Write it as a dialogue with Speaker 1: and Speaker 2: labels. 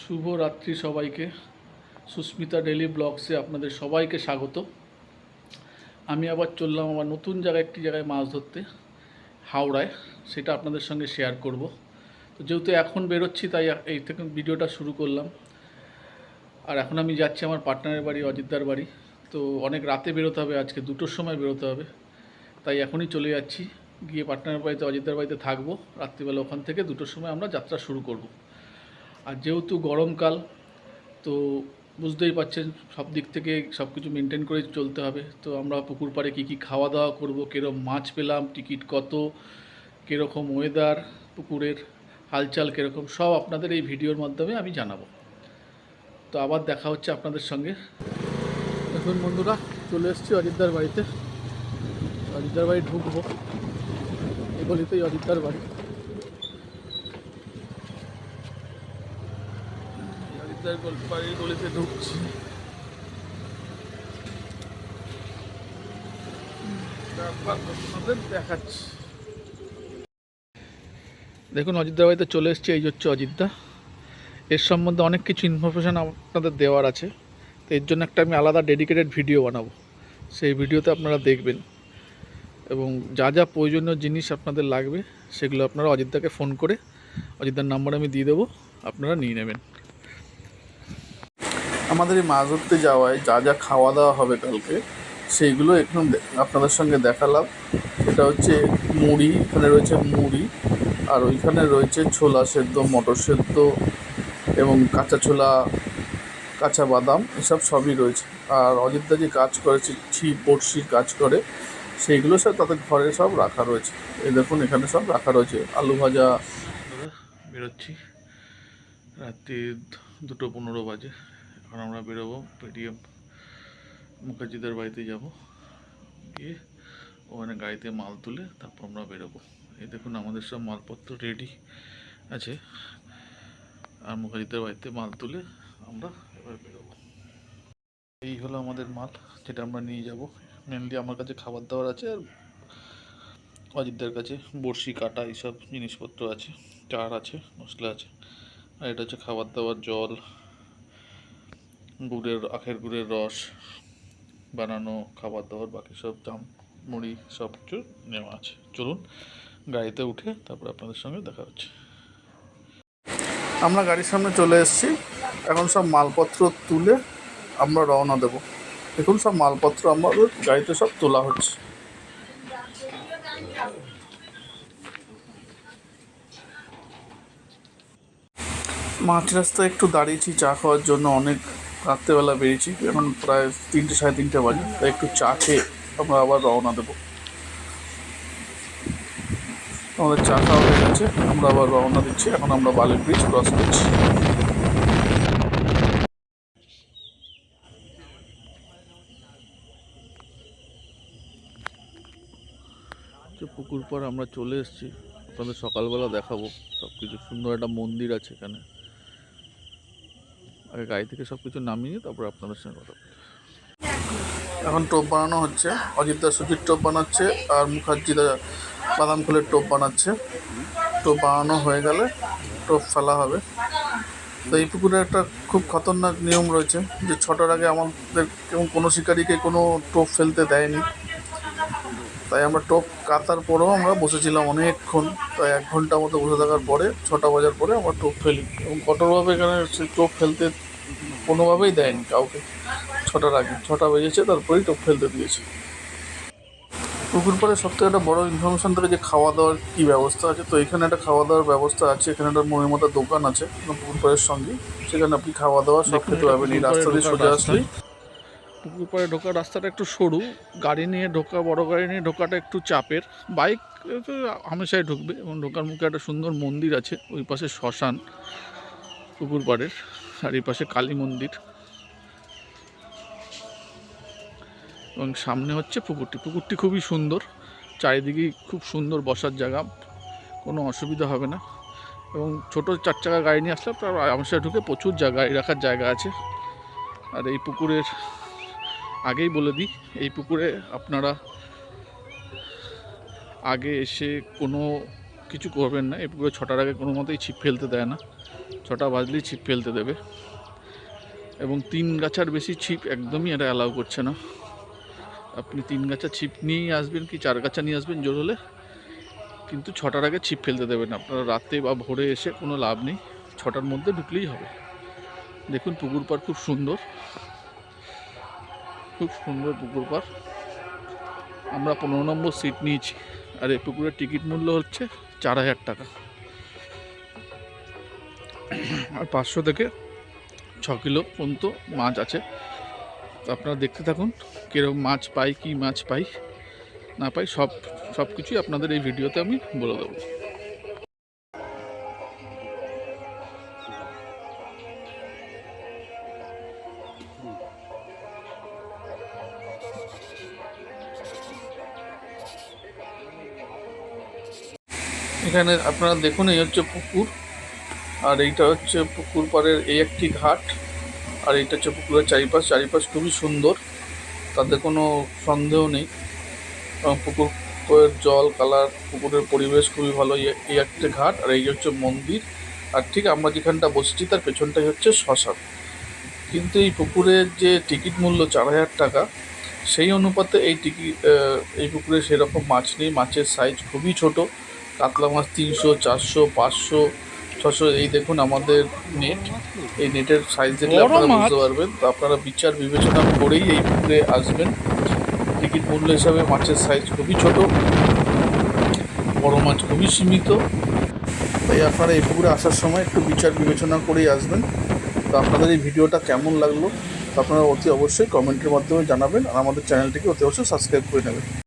Speaker 1: শুভ রাত্রি সবাইকে। সুস্মিতা ডেলি ব্লগসে আপনাদের সবাইকে স্বাগত। আমি আবার চললাম আমার নতুন একটি জায়গায় মাছ ধরতে, হাওড়ায়। সেটা আপনাদের সঙ্গে শেয়ার করব। তো যেহেতু এখন বেরোচ্ছি তাই এই থেকে ভিডিওটা শুরু করলাম। আর এখন আমি যাচ্ছি আমার পার্টনারের বাড়ি, অজিতদার বাড়ি। তো অনেক রাতে বেরোতে হবে, আজকে 2টোর সময় বেরোতে হবে, তাই এখনই চলে যাচ্ছি। গিয়ে পার্টনারের বাড়িতে, অজিতদার বাড়িতে থাকবো রাত্রিবেলা। ওখান থেকে 2টোর সময় আমরা যাত্রা শুরু করব। আর যেহেতু গরমকাল, তো বুঝতেই পারছেন সব দিক থেকে সব কিছু মেনটেন করে চলতে হবে। তো আমরা পুকুর পাড়ে কী কী খাওয়া দাওয়া করবো, কীরকম মাছ পেলাম, টিকিট কত, কীরকম ওয়েদার, পুকুরের হালচাল কীরকম, সব আপনাদের এই ভিডিওর মাধ্যমে আমি জানাবো। তো আবার দেখা হচ্ছে আপনাদের সঙ্গে। দেখুন বন্ধুরা, চলে এসেছি অজিতদার বাড়িতে। অজিতদার বাড়ি ঢুকবো, এই গলিতেই অজিতদার বাড়ি। অজিতদার বাড়ির গলিতে ঢুকছি। দেখাচ্ছি। দেখুন অযোধ্যার বাড়িতে চলে এসেছি। এই হচ্ছে অযোধ্যা। এর সম্বন্ধে অনেক কিছু ইনফরমেশান আপনাদের দেওয়ার আছে, তো এর জন্য একটা আমি আলাদা ডেডিকেটেড ভিডিও বানাবো। সেই ভিডিওতে আপনারা দেখবেন এবং যা যা প্রয়োজনীয় জিনিস আপনাদের লাগবে সেগুলো আপনারা অযোধ্যাকে ফোন করে, অযোধ্যার নাম্বার আমি দিয়ে দেবো, আপনারা নিয়ে নেবেন। আমাদের এই মাছ ধরতে যাওয়ায় যা যা খাওয়া দাওয়া হবে কালকে, সেইগুলো এখন আপনাদের সঙ্গে দেখালাম। এটা হচ্ছে মুড়ি, এখানে রয়েছে মুড়ি, আর ওইখানে রয়েছে ছোলা সেদ্ধ, মটর সেদ্ধ এবং কাঁচা ছোলা, কাঁচা বাদাম, এসব সবই রয়েছে। আর অযোধ্যা যে কাজ করেছে, ছিপ বড়শির কাজ করে, সেইগুলো সব তাদের ঘরে সব রাখা রয়েছে। এই দেখুন এখানে সব রাখা রয়েছে। আলু ভাজা। বেরোচ্ছি, রাত্রি 2:15 বাজে। এখন আমরা বেরোবো, পেটিএম মুখার্জিদের বাড়িতে যাব। গিয়ে ওখানে গাড়িতে মাল তুলে তারপর আমরা বেরোবো। এই দেখুন আমাদের সব মালপত্র রেডি আছে, আর মুখার্জিদের বাড়িতে মাল তুলে আমরা এবার বেরোবো। এই হলো আমাদের মাল, যেটা আমরা নিয়ে যাব। মেনলি আমার কাছে খাবার দাবার আছে, আর অজিতদের কাছে বড়শি কাটা এইসব জিনিসপত্র আছে, চার আছে, মশলা আছে। আর এটা হচ্ছে খাবার দাবার, জল, আখের গুড়ের রস, বানানো খাবার দাবার, বাকি সব দাম, মুড়ি, সব কিছু নেওয়া আছে। চলুন গাড়িতে উঠে তারপর আপনাদের সঙ্গে দেখা হচ্ছে। আমরা গাড়ির সামনে চলে এসেছি। এখন সব মালপত্র তুলে আমরা রওনা দেব। দেখুন সব মালপত্র আমাদের গাড়িতে সব তোলা হচ্ছে। মাঝ রাস্তায় একটু দাঁড়িয়েছি চা খাওয়ার জন্য। অনেক রাত্রেবেলা বেরিয়েছি, এখন প্রায় 3টে, 3:30 বাজে, তাই একটু চা খেয়ে আমরা আবার রওনা দেবো। আমাদের চা খাওয়া হয়ে গেছে, আমরা আবার রওনা দিচ্ছি। এখন আমরা বালি ব্রিজ ক্রস করছি। পুকুর পাড় আমরা চলে এসেছি, আপনাদের সকালবেলা দেখাবো সব কিছু। সুন্দর একটা মন্দির আছে এখানে। আগে গাড়ি থেকে সব কিছু নামিয়ে তারপর আপনাদের সঙ্গে কথা। এখন টোপ বানানো হচ্ছে। অজিতদা সুজির টোপ বানাচ্ছে, আর মুখার্জিদা বাদাম ফুলের টোপ বানাচ্ছে। টোপ বানানো হয়ে গেলে টোপ ফেলা হবে। তো এই পুকুরে একটা খুব খতরনাক নিয়ম রয়েছে, যে 6টার আগে আমাদের কোনো শিকারিকে কোনো টোপ ফেলতে দেয়নি। তাই আমরা টোপ কাতার পরেও আমরা বসেছিলাম অনেকক্ষণ, প্রায় 1 ঘন্টা মতো বসে থাকার পরে 6টা বাজার পরে আমরা টোপ ফেলি। এবং কঠোরভাবে এখানে সেই টোপ ফেলতে কোনোভাবেই দেয়নি কাউকে 6টার আগে। 6টা বেজেছে তারপরেই টোপ ফেলতে দিয়েছে। পুকুর পাড়ে সবথেকে একটা বড় ইনফরমেশান থাকে যে খাওয়া দাওয়ার কী ব্যবস্থা আছে। তো এখানে একটা খাওয়া দাওয়ার ব্যবস্থা আছে। এখানে একটা মনের মতো দোকান আছে পুকুর পাড়ের সঙ্গে, সেখানে আপনি খাওয়া দাওয়া সব খেতে পারবেন। এই রাস্তা দিয়ে সোজা আসলেই। পুকুর পাড়ে ঢোকার রাস্তাটা একটু সরু, গাড়ি নিয়ে ঢোকা, বড় গাড়ি নিয়ে ঢোকাটা একটু চাপের। বাইক তো হামেশাই ঢুকবে। এবং ঢোকার মুখে একটা সুন্দর মন্দির আছে, ওই পাশে শ্মশান পুকুর পাড়ের, আর এই পাশে কালী মন্দির, এবং সামনে হচ্ছে পুকুরটি। পুকুরটি খুবই সুন্দর, চারিদিকেই খুব সুন্দর বসার জায়গা, কোনো অসুবিধা হবে না। এবং ছোটো 4 চাকা গাড়ি নিয়ে আসলে আপনার হামেশাই ঢুকে প্রচুর গাড়ি রাখার জায়গা আছে। আর এই পুকুরের আগেই বলে দিই, এই পুকুরে আপনারা আগে এসে কোনো কিছু করবেন না। এই পুকুরে 6টার আগে কোনো মতেই ছিপ ফেলতে দেয় না। 6টা বাজলেই ছিপ ফেলতে দেবে, এবং 3 গাছার বেশি ছিপ একদমই এটা অ্যালাউ করছে না। আপনি 3 গাছা ছিপ নিয়েই আসবেন কি 4 গাছা নিয়ে আসবেন জোর হলে, কিন্তু 6টার আগে ছিপ ফেলতে দেবেন। আপনারা রাতে বা ভোরে এসে কোনো লাভ নেই, 6টার মধ্যে ঢুকলেই হবে। দেখুন পুকুর পাড় খুব সুন্দর, খুব সুন্দর পুকুর পাড়। আমরা 15 নম্বর সিট নিয়েছি, আর এই পুকুরের টিকিট মূল্য হচ্ছে 4000 টাকা, আর 500 থেকে 6 কিলো পর্যন্ত মাছ আছে। তো আপনারা দেখতে থাকুন কীরকম মাছ পাই, কী মাছ পাই না পাই, সব কিছুই আপনাদের এই ভিডিওতে আমি বলে দেবো। এখানে আপনারা দেখুন, এই হচ্ছে পুকুর, আর এইটা হচ্ছে পুকুর পাড়ের এই একটি ঘাট, আর এইটা হচ্ছে পুকুরের চারিপাশ খুবই সুন্দর, তাতে কোনো সন্দেহ নেই। পুকুরের জল কালার, পুকুরের পরিবেশ খুবই ভালো। এই একটা ঘাট, আর এই হচ্ছে মন্দির, আর ঠিক আমরা যেখানটা বসছি তার পেছনটাই হচ্ছে শ্মশান। কিন্তু এই পুকুরের যে টিকিট মূল্য 4000 টাকা, সেই অনুপাতে এই পুকুরে সেরকম মাছ নেই। মাছের সাইজ খুবই ছোট, কাতলা মাছ 300, 400, 500, 600। এই দেখুন আমাদের নেট, এই নেটের সাইজ দেখলে আপনারা বুঝতে পারবেন। তো আপনারা বিচার বিবেচনা করেই এই পুকুরে আসবেন। টিকিট মূল্য হিসাবে মাছের সাইজ খুবই ছোট, বড় মাছ খুবই সীমিত। তাই আপনারা এই পুকুরে আসার সময় একটু বিচার বিবেচনা করেই আসবেন। তো আপনাদের এই ভিডিওটা কেমন লাগলো আপনারা অতি অবশ্যই কমেন্টের মাধ্যমে জানাবেন, আর আমাদের চ্যানেলটিকে অতি অবশ্যই সাবস্ক্রাইব করে নেবেন।